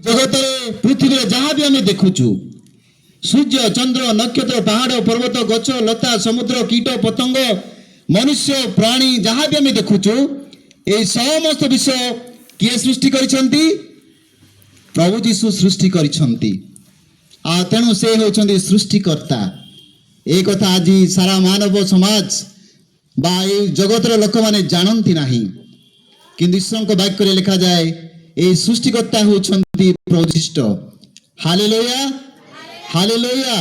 ଜଗତରେ ପୃଥିବୀରେ ଯାହା ବି ଆମେ ଦେଖୁଛୁ, ସୂର୍ଯ୍ୟ, ଚନ୍ଦ୍ର, ନକ୍ଷତ୍ର, ପାହାଡ଼, ପର୍ବତ, ଗଛ, ଲତା, ସମୁଦ୍ର, କୀଟ, ପତଙ୍ଗ, ମନୁଷ୍ୟ, ପ୍ରାଣୀ ଯାହା ବି ଆମେ ଦେଖୁଛୁ, এই ସମସ୍ତ ବିଷୟ କିଏ ସୃଷ୍ଟି କରିଛନ୍ତି? ପ୍ରଭୁ ଯୀଶୁ ସୃଷ୍ଟି କରିଛନ୍ତି। ଆଉ ତେଣୁ ସେ ହେଉଛନ୍ତି ସୃଷ୍ଟିକର୍ତ୍ତା। এই କଥା ଆଜି ସାରା ମାନବ ସମାଜ ବା এই ଜଗତର ଲୋକମାନେ ଜାଣନ୍ତି ନାହିଁ, କିନ୍ତୁ ଈଶ୍ୱରଙ୍କ ବାକ୍ୟରେ ଲେଖାଯାଏ এই ସୃଷ୍ଟିକର୍ତ୍ତା ହେଉଛନ୍ତି ପ୍ରଭୁ ଖ୍ରୀଷ୍ଟ। Hallelujah, hallelujah.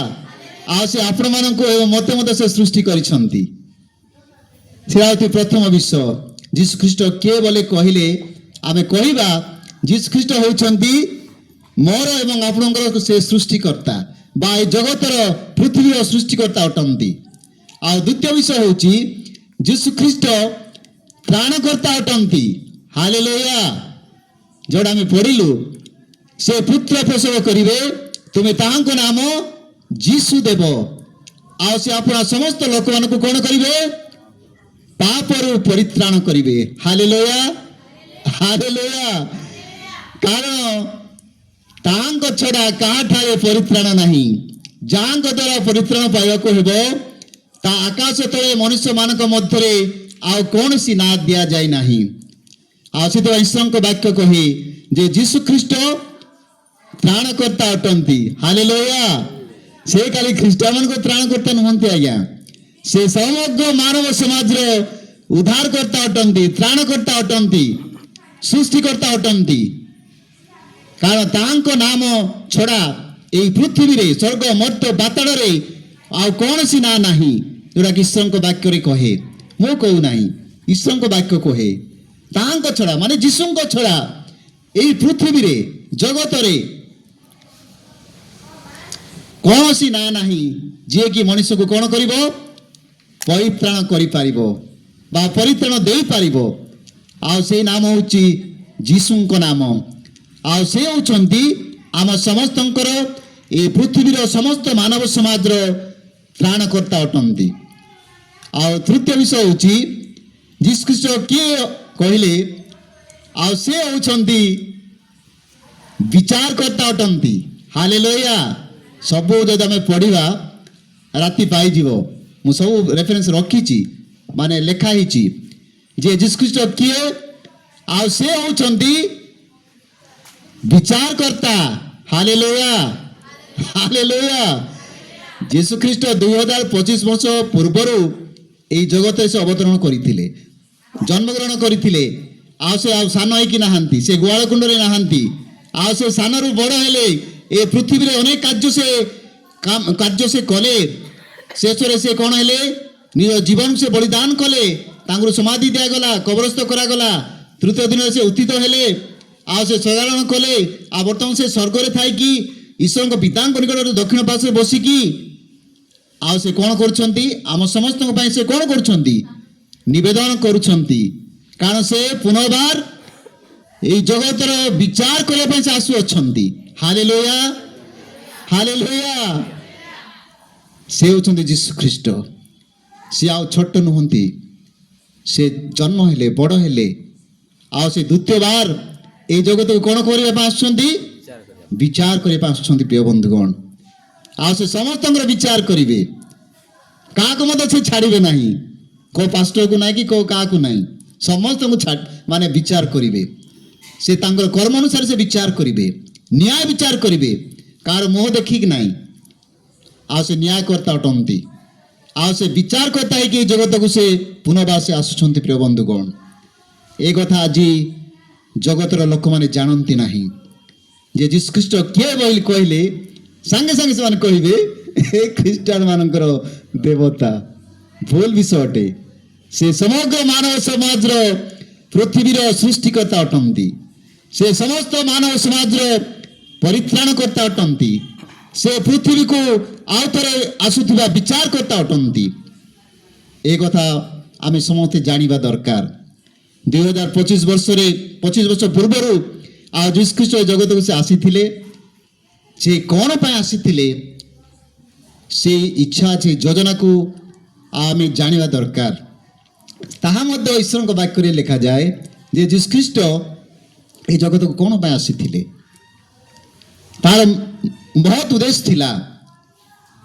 ଆଉ ସେ ଆପଣମାନଙ୍କୁ ଏବଂ ମୋତେ ମଧ୍ୟ ସେ ସୃଷ୍ଟି କରିଛନ୍ତି। ସେଟା ହେଉଛି ପ୍ରଥମ ବିଷୟ। ଯୀଶୁ ଖ୍ରୀଷ୍ଟ କିଏ ବୋଲି କହିଲେ ଆମେ କହିବା ଯୀଶୁ ଖ୍ରୀଷ୍ଟ ହେଉଛନ୍ତି ମୋର ଏବଂ ଆପଣଙ୍କର ସେ ସୃଷ୍ଟିକର୍ତ୍ତା ବା ଏ ଜଗତର ପୃଥିବୀର ସୃଷ୍ଟିକର୍ତ୍ତା ଅଟନ୍ତି। ଆଉ ଦ୍ୱିତୀୟ ବିଷୟ ହେଉଛି ଯୀଶୁ ଖ୍ରୀଷ୍ଟ ତ୍ରାଣକର୍ତ୍ତା ଅଟନ୍ତି। ହାଲେଲୁୟା। ଯୋଉଟା ଆମେ ପଢିଲୁ, ସେ ପୁତ୍ର ପ୍ରସବ କରିବେ, ତୁମେ ତାହାଙ୍କ ନାମ ଯୀଶୁ ଦେବ। ଆଉ ସେ ଆପଣ ସମସ୍ତ ଲୋକମାନଙ୍କୁ କ'ଣ କରିବେ? ପାପରୁ ପରିତ୍ରାଣ କରିବେ। Hallelujah, hallelujah. କାରଣ ତାହାଙ୍କ ଛଡ଼ା କାହାଠାରେ ପରିତ୍ରାଣ ନାହିଁ। ଯାହାଙ୍କ ଦ୍ୱାରା ପରିତ୍ରାଣ ପାଇବାକୁ ହେବ, ତା ଆକାଶ ତଳେ ମନୁଷ୍ୟମାନଙ୍କ ମଧ୍ୟରେ ଆଉ କୌଣସି ନାଁ ଦିଆଯାଇ ନାହିଁ। ଆଉ ସେଥିପାଇଁ ଈଶ୍ୱରଙ୍କ ବାକ୍ୟ କହେ ଯେ ଯୀଶୁ ଖ୍ରୀଷ୍ଟ ତ୍ରାଣକର୍ତ୍ତା ଅଟନ୍ତି। ହାଲେଲୁୟା। ସେ ଖାଲି ଖ୍ରୀଷ୍ଟମାନଙ୍କ ତ୍ରାଣକର୍ତ୍ତା ନୁହନ୍ତି ଆଜ୍ଞା, ସେ ସମଗ୍ର ମାନବ ସମାଜର ଉଦ୍ଧାରକର୍ତ୍ତା ଅଟନ୍ତି, ତ୍ରାଣକର୍ତ୍ତା ଅଟନ୍ତି, ସୃଷ୍ଟିକର୍ତ୍ତା ଅଟନ୍ତି। କାରଣ ତାଙ୍କ ନାମ ଛଡ଼ା ଏହି ପୃଥିବୀରେ, ସ୍ୱର୍ଗ, ମର୍ତ୍ତ୍ୟ, ପାତାଳରେ ଆଉ କୌଣସି ନାଁ ନାହିଁ, ଯୋଉଟାକି ଈଶ୍ୱରଙ୍କ ବାକ୍ୟରେ କହେ। ମୁଁ କହୁନାହିଁ, ଈଶ୍ୱରଙ୍କ ବାକ୍ୟ କହେ। ତାହାଙ୍କ ଛଡ଼ା ମାନେ ଯୀଶୁଙ୍କ ଛଡ଼ା ଏହି ପୃଥିବୀରେ, ଜଗତରେ କୌଣସି ନାଁ ନାହିଁ ଯିଏକି ମଣିଷକୁ କ'ଣ କରିବ? ପରିତ୍ରାଣ କରିପାରିବ ବା ପରିତ୍ରାଣ ଦେଇପାରିବ। ଆଉ ସେଇ ନାମ ହେଉଛି ଯୀଶୁଙ୍କ ନାମ। ଆଉ ସେ ହେଉଛନ୍ତି ଆମ ସମସ୍ତଙ୍କର, ଏ ପୃଥିବୀର ସମସ୍ତ ମାନବ ସମାଜର ତ୍ରାଣକର୍ତ୍ତା ଅଟନ୍ତି। ଆଉ ତୃତୀୟ ବିଷୟ ହେଉଛି ଯୀଶୁ ଖ୍ରୀଷ୍ଟ କିଏ କହିଲେ? ଆଉ ସେ ହେଉଛନ୍ତି ବିଚାରକର୍ତ୍ତା ଅଟନ୍ତି। ହାଲେଲୁୟା। ସବୁ ଯଦି ଆମେ ପଢ଼ିବା ରାତି ପାଇଯିବ। ମୁଁ ସବୁ ରେଫରେନ୍ସ ରଖିଛି, ମାନେ ଲେଖା ହେଇଛି ଯେ ଯୀଶୁ ଖ୍ରୀଷ୍ଟ କିଏ? ଆଉ ସେ ହେଉଛନ୍ତି ବିଚାରକର୍ତ୍ତା। Hallelujah, hallelujah. ଯୀଶୁ ଖ୍ରୀଷ୍ଟ 2025 ବର୍ଷ ପୂର୍ବରୁ ଏହି ଜଗତରେ ସେ ଅବତରଣ କରିଥିଲେ, ଜନ୍ମଗ୍ରହଣ କରିଥିଲେ। ଆଉ ସେ ଆଉ ସାନ ହେଇକି ନାହାନ୍ତି, ସେ ଗୁହାଳ କୁଣ୍ଡରେ ନାହାନ୍ତି। ଆଉ ସେ ସାନରୁ ବଡ଼ ହେଲେ, ଏ ପୃଥିବୀରେ ଅନେକ କାର୍ଯ୍ୟ ସେ କଲେ। ଶେଷରେ ସେ କ'ଣ ହେଲେ? ନିଜ ଜୀବନ ସେ ବଳିଦାନ କଲେ, ତାଙ୍କୁ ସମାଧି ଦିଆଗଲା, କବରସ୍ଥ କରାଗଲା। ତୃତୀୟ ଦିନରେ ସେ ଉତ୍ଥିତ ହେଲେ, ଆଉ ସେ ସଦାରଣ କଲେ। ଆଉ ବର୍ତ୍ତମାନ ସେ ସ୍ୱର୍ଗରେ ଥାଇକି ଈଶ୍ୱରଙ୍କ ପିତାଙ୍କ ନିକଟରେ ଦକ୍ଷିଣ ପାର୍ଶ୍ୱରେ ବସିକି ଆଉ ସେ କ'ଣ କରୁଛନ୍ତି? ଆମ ସମସ୍ତଙ୍କ ପାଇଁ ସେ କ'ଣ କରୁଛନ୍ତି? ନିବେଦନ କରୁଛନ୍ତି। କାରଣ ସେ ପୁନର୍ବାର এই ଜଗତର ବିଚାର କରିବା ପାଇଁ ସେ ଆସୁଅଛନ୍ତି। Hallelujah, hallelujah. ସେ ହେଉଛନ୍ତି ଯୀଶୁ ଖ୍ରୀଷ୍ଟ। ସେ ଆଉ ଛୋଟ ନୁହନ୍ତି, ସେ ଜନ୍ମ ହେଲେ, ବଡ଼ ହେଲେ, ଆଉ ସେ ଦ୍ୱିତୀୟ ବାର এই ଜଗତକୁ କ'ଣ କରିବା ପାଇଁ ଆସୁଛନ୍ତି? ବିଚାର କରିବା ପାଇଁ ଆସୁଛନ୍ତି। ପ୍ରିୟ ବନ୍ଧୁଗଣ, ଆଉ ସେ ସମସ୍ତଙ୍କର ବିଚାର କରିବେ, କାହାକୁ ମଧ୍ୟ ସେ ଛାଡ଼ିବେ ନାହିଁ। କେଉଁ ପାଷ୍ଟରକୁ ନାହିଁ କି କେଉଁ କାହାକୁ ନାହିଁ, ସମସ୍ତଙ୍କୁ ମାନେ ବିଚାର କରିବେ। ସେ ତାଙ୍କର କର୍ମ ଅନୁସାରେ ସେ ବିଚାର କରିବେ, ନ୍ୟାୟ ବିଚାର କରିବେ, କାହାର ମୁହଁ ଦେଖିକି ନାହିଁ। ଆଉ ସେ ନ୍ୟାୟକର୍ତ୍ତା ଅଟନ୍ତି। ଆଉ ସେ ବିଚାରକର୍ତ୍ତା ହେଇକି ଏ ଜଗତକୁ ସେ ପୁନର୍ବାର ସେ ଆସୁଛନ୍ତି। ପ୍ରିୟ ବନ୍ଧୁଗଣ, ଏ କଥା ଆଜି ଜଗତର ଲୋକମାନେ ଜାଣନ୍ତି ନାହିଁ ଯେ ଯୀଶୁ ଖ୍ରୀଷ୍ଟ କିଏ ବୋଲି କହିଲେ ସାଙ୍ଗେ ସାଙ୍ଗେ ସେମାନେ କହିବେ ଏ ଖ୍ରୀଷ୍ଟିଆନ ମାନଙ୍କର ଦେବତା। ଭୁଲ ବିଷୟ ଅଟେ। ସେ ସମଗ୍ର ମାନବ ସମାଜର, ପୃଥିବୀର ସୃଷ୍ଟିକର୍ତ୍ତା ଅଟନ୍ତି। ସେ ସମସ୍ତ ମାନବ ସମାଜର ପରିତ୍ରାଣକର୍ତ୍ତା ଅଟନ୍ତି। ସେ ପୃଥିବୀକୁ ଆଉ ଥରେ ଆସୁଥିବା ବିଚାରକର୍ତ୍ତା ଅଟନ୍ତି। ଏ କଥା ଆମେ ସମସ୍ତେ ଜାଣିବା ଦରକାର। 2025 ବର୍ଷରେ, 25 ବର୍ଷ ପୂର୍ବରୁ ଆଉ ଯୀଶୁ ଖ୍ରୀଷ୍ଟ ଏ ଜଗତକୁ ସେ ଆସିଥିଲେ। ସେ କ'ଣ ପାଇଁ ଆସିଥିଲେ? ସେ ଇଚ୍ଛା, ସେ ଯୋଜନାକୁ ଆମେ ଜାଣିବା ଦରକାର। ତାହା ମଧ୍ୟ ଈଶ୍ୱରଙ୍କ ବାକ୍ୟରେ ଲେଖାଯାଏ ଯେ ଯୀଶୁ ଖ୍ରୀଷ୍ଟ এই ଜଗତକୁ କ'ଣ ପାଇଁ ଆସିଥିଲେ? ତାର ବହୁତ ଉଦ୍ଦେଶ୍ୟ ଥିଲା,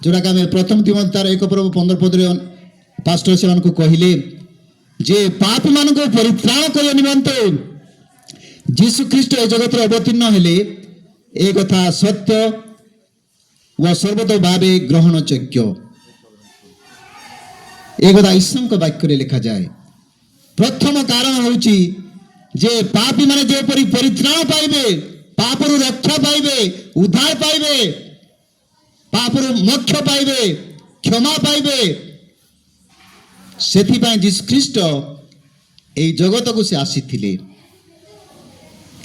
ଯୋଉଟାକି ଆମେ ପ୍ରଥମ ତିମୋଥୀ ତାର 1:15 ପାଷ୍ଟର ସେମାନଙ୍କୁ କହିଲେ ଯେ ପାପୀମାନଙ୍କୁ ପରିତ୍ରାଣ କରିବା ନିମନ୍ତେ ଯୀଶୁ ଖ୍ରୀଷ୍ଟ ଏ ଜଗତରେ ଅବତୀର୍ଣ୍ଣ ହେଲେ, ଏ କଥା ସତ୍ୟ ଓ ସର୍ବତ ଭାବେ ଗ୍ରହଣଯୋଗ୍ୟ। ଏ କଥା ଈଶ୍ୱରଙ୍କ ବାକ୍ୟରେ ଲେଖାଯାଏ। ପ୍ରଥମ କାରଣ ହେଉଛି ଯେ ପାପୀମାନେ ଯେପରି ପରିତ୍ରାଣ ପାଇବେ, ପାପରୁ ରକ୍ଷା ପାଇବେ, ଉଦ୍ଧାର ପାଇବେ, ପାପରୁ ମୋକ୍ଷ ପାଇବେ, କ୍ଷମା ପାଇବେ, ସେଥିପାଇଁ ଯୀଶୁ ଖ୍ରୀଷ୍ଟ এই ଜଗତକୁ ସେ ଆସିଥିଲେ।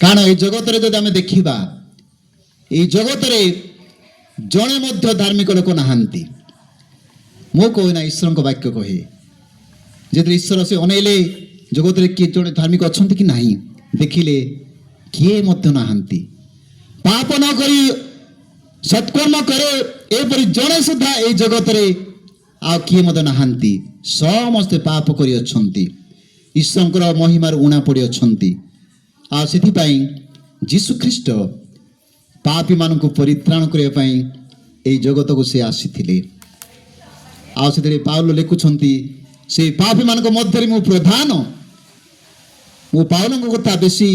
କାରଣ এই ଜଗତରେ ଯଦି ଆମେ ଦେଖିବା, এই ଜଗତରେ ଜଣେ ମଧ୍ୟ ଧାର୍ମିକ ଲୋକ ନାହାନ୍ତି। ମୁଁ କହେ ନା, ଈଶ୍ୱରଙ୍କ ବାକ୍ୟ କହେ, ଯେତେବେଳେ ଈଶ୍ୱର ସେ ଅନେଇଲେ ଜଗତରେ କିଏ ଜଣେ ଧାର୍ମିକ ଅଛନ୍ତି କି ନାହିଁ, ଦେଖିଲେ କିଏ ମଧ୍ୟ ନାହାନ୍ତି। ପାପ ନ କରି ସତ୍କର୍ମ କରେ ଏପରି ଜଣେ ସୁଦ୍ଧା এই ଜଗତରେ ଆଉ କିଏ ମଧ୍ୟ ନାହାନ୍ତି। ସମସ୍ତେ ପାପ କରି ଅଛନ୍ତି, ଈଶ୍ୱରଙ୍କର ମହିମାରୁ ଉଣା ପଡ଼ି ଅଛନ୍ତି। ଆଉ ସେଥିପାଇଁ ଯୀଶୁ ଖ୍ରୀଷ୍ଟ ପାପୀମାନଙ୍କୁ ପରିତ୍ରାଣ କରିବା ପାଇଁ এই ଜଗତକୁ ସେ ଆସିଥିଲେ। ଆଉ ସେଥିରେ ପାଉଲ ଲେଖୁଛନ୍ତି, ସେ ପାପୀମାନଙ୍କ ମଧ୍ୟରେ ମୁଁ ପ୍ରଧାନ। ମୁଁ ପାଉଲଙ୍କ କଥା ବେଶୀ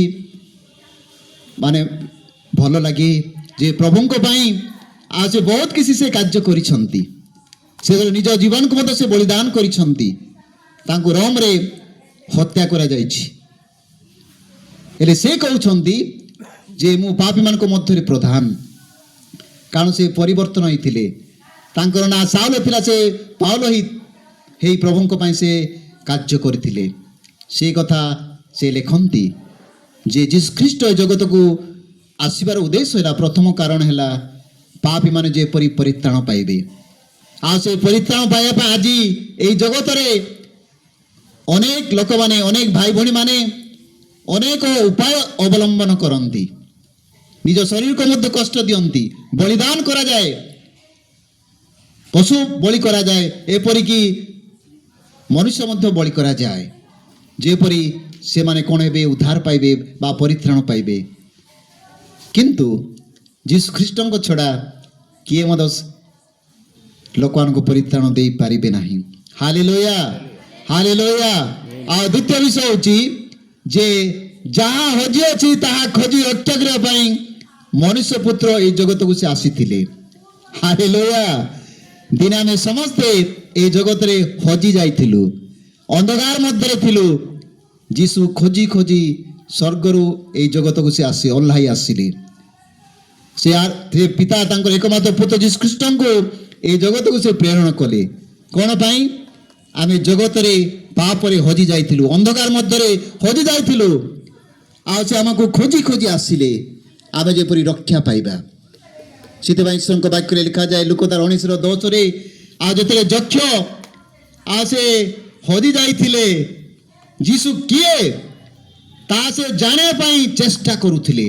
ମାନେ ଭଲ ଲାଗେ ଯେ ପ୍ରଭୁଙ୍କ ପାଇଁ ଆଉ ସେ ବହୁତ କିଛି ସେ କାର୍ଯ୍ୟ କରିଛନ୍ତି। ସେ ନିଜ ଜୀବନକୁ ମଧ୍ୟ ସେ ବଳିଦାନ କରିଛନ୍ତି। ତାଙ୍କୁ ରୋମରେ ହତ୍ୟା କରାଯାଇଛି, ହେଲେ ସେ କହୁଛନ୍ତି ଯେ ମୁଁ ପାପୀମାନଙ୍କ ମଧ୍ୟରେ ପ୍ରଧାନ। କାରଣ ସେ ପରିବର୍ତ୍ତନ ହେଇଥିଲେ। ତାଙ୍କର ନାଁ ସାଉଲ ଥିଲା, ସେ ପାଉଲ ହେଇ ପ୍ରଭୁଙ୍କ ପାଇଁ ସେ କାର୍ଯ୍ୟ କରିଥିଲେ। ସେ କଥା ସେ ଲେଖନ୍ତି ଯେ ଯୀଶୁ ଖ୍ରୀଷ୍ଟ ଏ ଜଗତକୁ ଆସିବାର ଉଦ୍ଦେଶ୍ୟ ହେଲା, ପ୍ରଥମ କାରଣ ହେଲା ପାପୀମାନେ ଯେପରି ପରିତ୍ରାଣ ପାଇବେ। ଆଉ ସେ ପରିତ୍ରାଣ ପାଇବା ପାଇଁ ଆଜି এই ଜଗତରେ ଅନେକ ଲୋକମାନେ, ଅନେକ ଭାଇ ଭଉଣୀମାନେ ଅନେକ ଉପାୟ ଅବଲମ୍ବନ କରନ୍ତି। ନିଜ ଶରୀରକୁ ମଧ୍ୟ କଷ୍ଟ ଦିଅନ୍ତି, ବଳିଦାନ କରାଯାଏ, ପଶୁ ବଳି କରାଯାଏ, ଏପରିକି ମନୁଷ୍ୟ ମଧ୍ୟ ବଳି କରାଯାଏ, ଯେପରି ସେମାନେ କ'ଣ ହେବେ, ଉଦ୍ଧାର ପାଇବେ ବା ପରିତ୍ରାଣ ପାଇବେ। କିନ୍ତୁ ଯୀଶୁ ଖ୍ରୀଷ୍ଟଙ୍କ ଛଡ଼ା କିଏ ମଧ୍ୟ ଲୋକମାନଙ୍କୁ ପରିତ୍ରାଣ ଦେଇପାରିବେ ନାହିଁ। Hallelujah, hallelujah. ଆଉ ଦ୍ୱିତୀୟ ବିଷୟ ହେଉଛି ଯେ ଯାହା ହଜି ଅଛି ତାହା ଖୋଜି ରକ୍ଷା କରିବା ପାଇଁ ମନୁଷ୍ୟ ପୁତ୍ର এই ଜଗତକୁ ସେ ଆସିଥିଲେ। ହାଲେଲୁୟା। ଦିନେ ଆମେ ସମସ୍ତେ এই ଜଗତରେ ହଜି ଯାଇଥିଲୁ, ଅନ୍ଧକାର ମଧ୍ୟରେ ଥିଲୁ। ଯୀଶୁ ଖୋଜି ଖୋଜି ସ୍ୱର୍ଗରୁ এই ଜଗତକୁ ସେ ଓହ୍ଲାଇ ଆସିଲେ। ସେ ପିତା ତାଙ୍କର ଏକମାତ୍ର ପୁତ୍ର ଯୀଶୁ ଖ୍ରୀଷ୍ଟଙ୍କୁ এই ଜଗତକୁ ସେ ପ୍ରେରଣ କଲେ। କ'ଣ ପାଇଁ? ଆମେ ଜଗତରେ ପାପରେ ହଜି ଯାଇଥିଲୁ, ଅନ୍ଧକାର ମଧ୍ୟରେ ହଜି ଯାଇଥିଲୁ। ଆଉ ସେ ଆମକୁ ଖୋଜି ଖୋଜି ଆସିଲେ, ଆମେ ଯେପରି ରକ୍ଷା ପାଇବା। ସେଥିପାଇଁ ଈଶ୍ୱରଙ୍କ ବାକ୍ୟରେ ଲେଖାଯାଏ, ଲୁକ 19:10, ଆଉ ଯେତେବେଳେ ଯକ୍ଷ ଆଉ ସେ ହଜି ଯାଇଥିଲେ, ଯୀଶୁ କିଏ ତାହା ସେ ଜାଣିବା ପାଇଁ ଚେଷ୍ଟା କରୁଥିଲେ,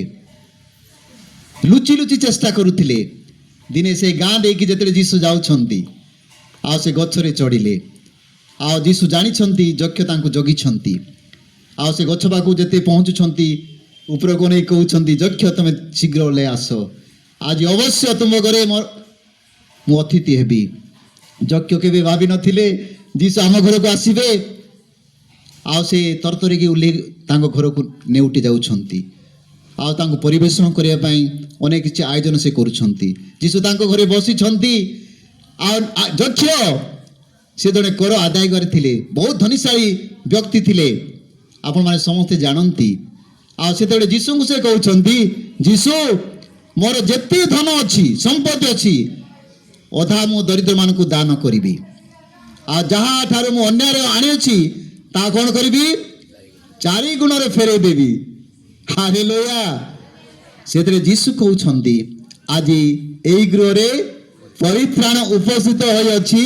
ଲୁଚି ଲୁଚି ଚେଷ୍ଟା କରୁଥିଲେ। ଦିନେ ସେ ଗାଁ ଦେଇକି ଯେତେବେଳେ ଯୀଶୁ ଯାଉଛନ୍ତି, ଆଉ ସେ ଗଛରେ ଚଢ଼ିଲେ। ଆଉ ଯୀଶୁ ଜାଣିଛନ୍ତି ଯକ୍ଷ ତାଙ୍କୁ ଜଗିଛନ୍ତି। ଆଉ ସେ ଗଛ ପାଖକୁ ଯେତେ ପହଞ୍ଚୁଛନ୍ତି, ଉପରକୁ ନେଇ କହୁଛନ୍ତି, ଯକ୍ଷ ତମେ ଶୀଘ୍ର ଓହ୍ଲାଇ ଆସ, ଆଜି ଅବଶ୍ୟ ତୁମ ଘରେ ମୁଁ ଅତିଥି ହେବି। ଯକ୍ଷ କେବେ ଭାବିନଥିଲେ ଯୀଶୁ ଆମ ଘରକୁ ଆସିବେ। ଆଉ ସେ ତରତରିକି ଓହ୍ଲେଇ ତାଙ୍କ ଘରକୁ ନେଉଟି ଯାଉଛନ୍ତି। ଆଉ ତାଙ୍କୁ ପରିବେଷଣ କରିବା ପାଇଁ ଅନେକ କିଛି ଆୟୋଜନ ସେ କରୁଛନ୍ତି। ଯୀଶୁ ତାଙ୍କ ଘରେ ବସିଛନ୍ତି। ଆଉ ଯକ୍ଷ ସେ ଜଣେ କର ଆଦାୟ କରିଥିଲେ, ବହୁତ ଧନୀଶାଳୀ ବ୍ୟକ୍ତି ଥିଲେ, ଆପଣମାନେ ସମସ୍ତେ ଜାଣନ୍ତି। ଆଉ ସେତେବେଳେ ଯୀଶୁଙ୍କୁ ସେ କହୁଛନ୍ତି, ଯୀଶୁ ମୋର ଯେତେ ଧନ ଅଛି, ସମ୍ପତ୍ତି ଅଛି, ଅଧା ମୁଁ ଦରିଦ୍ରମାନଙ୍କୁ ଦାନ କରିବି। ଆଉ ଯାହାଠାରୁ ମୁଁ ଅନ୍ୟାୟରେ ଆଣିଅଛି ତାହା କ'ଣ କରିବି? 4 ଗୁଣରେ ଫେରେଇ ଦେବି। ହାଲେଲୁୟା। ସେଥିରେ ଯୀଶୁ କହୁଛନ୍ତି, ଆଜି এই ଗୃହରେ ପରିତ୍ରାଣ ଉପସ୍ଥିତ ହୋଇଅଛି,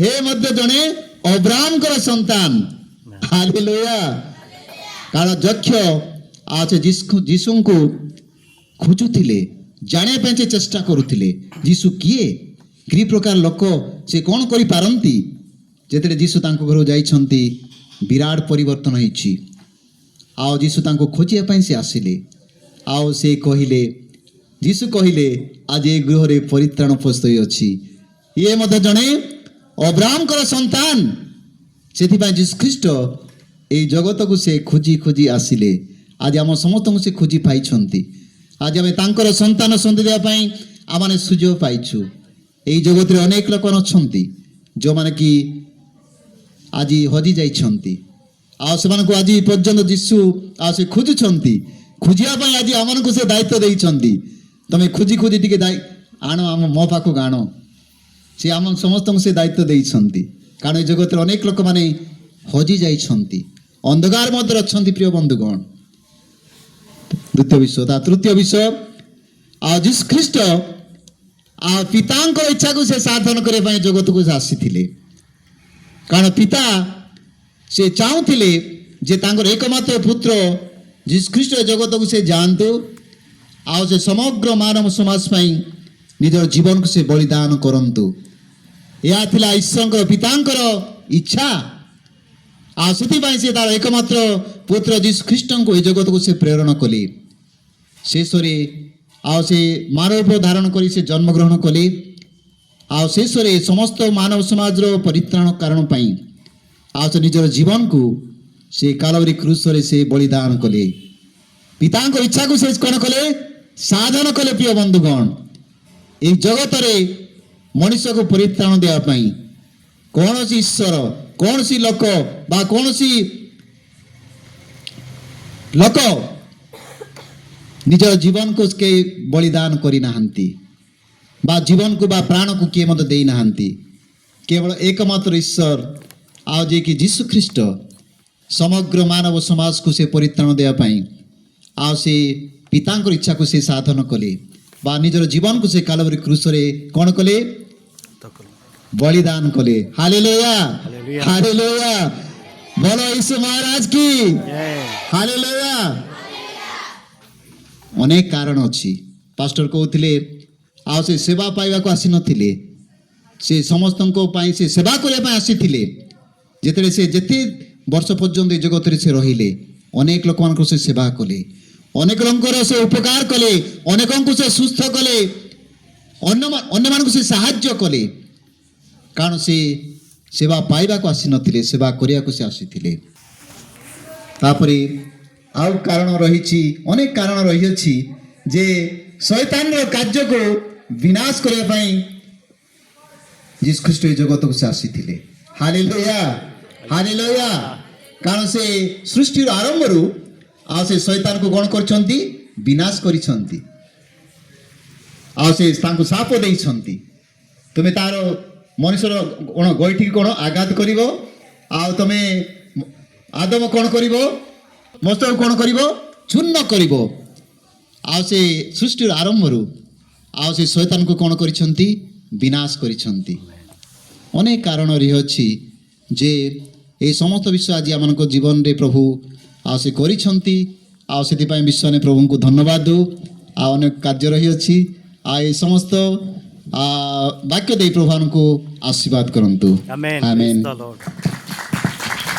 ହେ ମଧ୍ୟ ଜଣେ ଅବ୍ରାହ୍ମଙ୍କର ସନ୍ତାନ। ହାଲେଲୁୟା। କାରଣ ଯକ୍ଷ ଆଉ ସେ ଯୀଶୁଙ୍କୁ ଖୋଜୁଥିଲେ, ଜାଣିବା ପାଇଁ ସେ ଚେଷ୍ଟା କରୁଥିଲେ, ଯୀଶୁ କିଏ, କି ପ୍ରକାର ଲୋକ, ସେ କ'ଣ କରିପାରନ୍ତି। ଯେତେବେଳେ ଯୀଶୁ ତାଙ୍କ ଘରକୁ ଯାଇଛନ୍ତି, ବିରାଟ ପରିବର୍ତ୍ତନ ହେଇଛି। ଆଉ ଯୀଶୁ ତାଙ୍କୁ ଖୋଜିବା ପାଇଁ ସେ ଆସିଲେ। ଆଉ ସେ କହିଲେ, ଯୀଶୁ କହିଲେ ଆଜି ଏ ଗୃହରେ ପରିତ୍ରାଣ ଉପସ୍ଥିତ ଅଛି। ଇଏ ମଧ୍ୟ ଜଣେ ଅବ୍ରାହମଙ୍କର ସନ୍ତାନ। ସେଥିପାଇଁ ଯୀଶୁ ଖ୍ରୀଷ୍ଟ এই ଜଗତକୁ ସେ ଖୋଜି ଖୋଜି ଆସିଲେ। ଆଜି ଆମ ସମସ୍ତଙ୍କୁ ସେ ଖୋଜି ପାଇଛନ୍ତି। ଆଜି ଆମେ ତାଙ୍କର ସନ୍ତାନ ସନ୍ତତି ଦେବା ପାଇଁ ଆମମାନେ ସୁଯୋଗ ପାଇଛୁ। এই ଜଗତରେ ଅନେକ ଲୋକମାନେ ଅଛନ୍ତି ଯେଉଁମାନେ କି ଆଜି ହଜି ଯାଇଛନ୍ତି, ଆଉ ସେମାନଙ୍କୁ ଆଜି ପର୍ଯ୍ୟନ୍ତ ଯୀଶୁ ଆଉ ସେ ଖୋଜୁଛନ୍ତି। ଖୋଜିବା ପାଇଁ ଆଜି ଆମମାନଙ୍କୁ ସେ ଦାୟିତ୍ୱ ଦେଇଛନ୍ତି। ତମେ ଖୋଜି ଖୋଜି ଟିକେ ଆଣ ମୋ ପାଖକୁ ଆଣ। ସେ ଆମ ସମସ୍ତଙ୍କୁ ସେ ଦାୟିତ୍ୱ ଦେଇଛନ୍ତି। କାରଣ ଏ ଜଗତରେ ଅନେକ ଲୋକମାନେ ହଜି ଯାଇଛନ୍ତି, ଅନ୍ଧକାର ମଧ୍ୟରେ ଅଛନ୍ତି। ପ୍ରିୟ ବନ୍ଧୁଗଣ, ଦ୍ୱିତୀୟ ବିଷୟ, ତା ତୃତୀୟ ବିଷୟ, ଆଉ ଯୀଶୁ ଖ୍ରୀଷ୍ଟ ଆଉ ପିତାଙ୍କର ଇଚ୍ଛାକୁ ସେ ସାଧନ କରିବା ପାଇଁ ଜଗତକୁ ଆସିଥିଲେ। କାରଣ ପିତା ସେ ଚାହୁଁଥିଲେ ଯେ ତାଙ୍କର ଏକମାତ୍ର ପୁତ୍ର ଯୀଶୁ ଖ୍ରୀଷ୍ଟ ଜଗତକୁ ସେ ଯାଆନ୍ତୁ, ଆଉ ସେ ସମଗ୍ର ମାନବ ସମାଜ ପାଇଁ ନିଜର ଜୀବନକୁ ସେ ବଳିଦାନ କରନ୍ତୁ। ଏହା ଥିଲା ଈଶ୍ୱରଙ୍କର ପିତାଙ୍କର ଇଚ୍ଛା। ଆଉ ସେଥିପାଇଁ ସେ ତାର ଏକମାତ୍ର ପୁତ୍ର ଯୀଶୁ ଖ୍ରୀଷ୍ଟଙ୍କୁ ଏ ଜଗତକୁ ସେ ପ୍ରେରଣ କଲେ। ଶେଷରେ ଆଉ ସେ ମାନବ ରୂପ ଧାରଣ କରି ସେ ଜନ୍ମଗ୍ରହଣ କଲେ। ଆଉ ଶେଷରେ ସମସ୍ତ ମାନବ ସମାଜର ପରିତ୍ରାଣ କାରଣ ପାଇଁ ଆଉ ସେ ନିଜର ଜୀବନକୁ ସେ କାଲବରୀ କ୍ରୁଶରେ ସେ ବଳିଦାନ କଲେ। ପିତାଙ୍କ ଇଚ୍ଛାକୁ ସେ କ'ଣ କଲେ? ସାଧନ କଲେ। ପ୍ରିୟ ବନ୍ଧୁଗଣ, এই ଜଗତରେ ମଣିଷକୁ ପରିତ୍ରାଣ ଦେବା ପାଇଁ କୌଣସି ଈଶ୍ୱର, କୌଣସି ଲୋକ ବା କୌଣସି ଲୋକ ନିଜର ଜୀବନକୁ କେହି ବଳିଦାନ କରିନାହାନ୍ତି ବା ଜୀବନକୁ ବା ପ୍ରାଣକୁ କିଏ ମଧ୍ୟ ଦେଇନାହାନ୍ତି। କେବଳ ଏକମାତ୍ର ଈଶ୍ୱର ଆଉ ଯିଏକି ଯୀଶୁ ଖ୍ରୀଷ୍ଟ ସମଗ୍ର ମାନବ ସମାଜକୁ ସେ ପରିତ୍ରାଣ ଦେବା ପାଇଁ ଆଉ ସେ ପିତାଙ୍କର ଇଚ୍ଛାକୁ ସେ ସାଧନ କଲେ ବା ନିଜର ଜୀବନକୁ ସେ କାଲବରୀ କ୍ରୁଶରେ କ'ଣ କଲେ? ବଳିଦାନ କଲେ। ହାଲେଲୁୟା, ହାଲେଲୁୟା, ବୋलो ଈଶୁ ମହାରାଜ କି ହାଲେଲୁୟା। ଅନେକ କାରଣ ଅଛି। ପାଷ୍ଟର କହୁଥିଲେ ଆଉ ସେ ସେବା ପାଇବାକୁ ଆସିନଥିଲେ, ସେ ସମସ୍ତଙ୍କ ପାଇଁ ସେ ସେବା କରିବା ପାଇଁ ଆସିଥିଲେ। ଯେତେବେଳେ ସେ ଯେତେ ବର୍ଷ ପର୍ଯ୍ୟନ୍ତ ଏ ଜଗତରେ ସେ ରହିଲେ, ଅନେକ ଲୋକମାନଙ୍କର ସେ ସେବା କଲେ, ଅନେକ ଲୋକଙ୍କର ସେ ଉପକାର କଲେ, ଅନେକଙ୍କୁ ସେ ସୁସ୍ଥ କଲେ, ଅନ୍ୟମାନଙ୍କୁ ସେ ସାହାଯ୍ୟ କଲେ। କାରଣ ସେ ସେବା ପାଇବାକୁ ଆସିନଥିଲେ, ସେବା କରିବାକୁ ସେ ଆସିଥିଲେ। ତାପରେ ଆଉ କାରଣ ରହିଛି, ଅନେକ କାରଣ ରହିଅଛି ଯେ ଶୈତାନର କାର୍ଯ୍ୟକୁ ବିନାଶ କରିବା ପାଇଁ ଯୀଶୁ ଖ୍ରୀଷ୍ଟ ଏ ଜଗତକୁ ସେ ଆସିଥିଲେ। Hallelujah, hallelujah. କାରଣ ସେ ସୃଷ୍ଟିର ଆରମ୍ଭରୁ ଆଉ ସେ ଶୈତାନକୁ କ'ଣ କରିଛନ୍ତି? ବିନାଶ କରିଛନ୍ତି। ଆଉ ସେ ତାଙ୍କୁ ଶାପ ଦେଇଛନ୍ତି, ତୁମେ ତାର ମଣିଷର କ'ଣ ଗଇଠିକି କ'ଣ ଆଘାତ କରିବ, ଆଉ ତମେ ଆଦମ କ'ଣ କରିବ? ମସ୍ତକ କ'ଣ କରିବ? ଚୂର୍ଣ୍ଣ କରିବ। ଆଉ ସେ ସୃଷ୍ଟିର ଆରମ୍ଭରୁ ଆଉ ସେ ଶୈତାନକୁ କ'ଣ କରିଛନ୍ତି? ବିନାଶ କରିଛନ୍ତି। ଅନେକ କାରଣ ରହିଅଛି ଯେ এই ସମସ୍ତ ବିଷୟ ଆଜି ଆମମାନଙ୍କ ଜୀବନରେ ପ୍ରଭୁ ଆଉ ସେ କରିଛନ୍ତି। ଆଉ ସେଥିପାଇଁ ବିଶ୍ୱରେ ପ୍ରଭୁଙ୍କୁ ଧନ୍ୟବାଦ ଦେଉ। ଆଉ ଅନେକ କାର୍ଯ୍ୟ ରହିଅଛି। ଆଉ এই ସମସ୍ତ ବାକ୍ୟ ଦେଇ ପ୍ରଭୁ ଆମକୁ ଆଶୀର୍ବାଦ କରନ୍ତୁ। Amen. Amen. Praise the Lord.